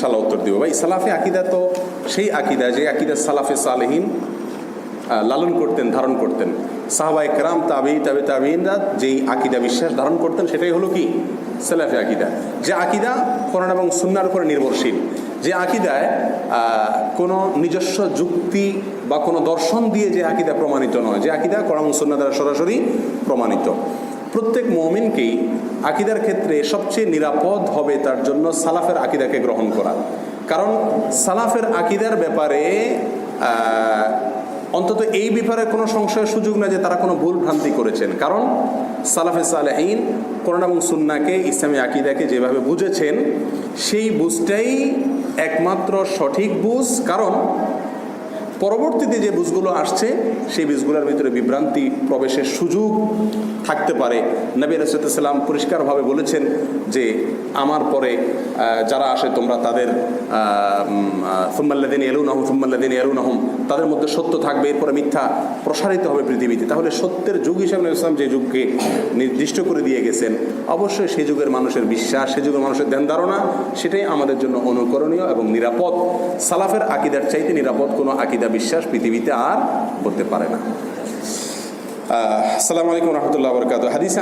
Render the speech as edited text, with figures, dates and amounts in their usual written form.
ইনশাআল্লাহ উত্তর দিব। ভাই, সালাফে আকিদা তো সেই আকিদা যে আকিদা সালাফে সালেহিন লালন করতেন, ধারণ করতেন। সাহাবায়ে কেরাম, তাবিঈনরা যেই আকিদা বিশ্বাস ধারণ করতেন সেটাই হলো কি সালাফে আকিদা। যে আকিদা কোরআন এবং সুন্নাহর উপরে নির্ভরশীল, যে আকিদায় কোনো নিজস্ব যুক্তি বা কোনো দর্শন দিয়ে যে আকিদা প্রমাণিত নয়, যে আকিদা কোরআন এবং সুন্নাহ দ্বারা সরাসরি প্রমাণিত। প্রত্যেক মুমিনকেই আকিদার ক্ষেত্রে সবচেয়ে নিরাপদ হবে তার জন্য সালাফের আকিদাকে গ্রহণ করা। কারণ সালাফের আকিদার ব্যাপারে অন্তত এই ব্যাপারে কোনো সংশয়ের সুযোগ না যে তারা কোনো ভুল ভ্রান্তি করেছেন। কারণ সালাফে সালেহিন কোরআন এবং সুন্নাহকে, ইসলামী আকিদাকে যেভাবে বুঝেছেন সেই বুঝটাই একমাত্র সঠিক বুঝ। কারণ পরবর্তীতে যে বুঝগুলো আসছে সেই বুঝগুলোর ভিতরে বিভ্রান্তি প্রবেশের সুযোগ থাকতে পারে। নবী আলাইহিস সালাম পরিষ্কারভাবে বলেছেন যে আমার পরে যারা আসে তোমরা তাদের সুম্মাল্লাযীনা ইয়ালুনাহুম তাদের মধ্যে সত্য থাকবে, এরপরে মিথ্যা প্রসারিত হবে পৃথিবীতে। তাহলে সত্যের যুগ হিসেবে নবী ইসলাম যে যুগকে নির্দিষ্ট করে দিয়ে গেছেন, অবশ্যই সেই যুগের মানুষের বিশ্বাস, সেই যুগের মানুষের ধ্যান ধারণা সেটাই আমাদের জন্য অনুকরণীয় এবং নিরাপদ। সালাফের আকিদার চাইতে নিরাপদ কোনো আকিদা বিশ্বাস পৃথিবীতে আর হতে পারে না। আসসালামু আলাইকুম ওয়া রাহমাতুল্লাহি ওয়া বারাকাতুহু। হাদিসে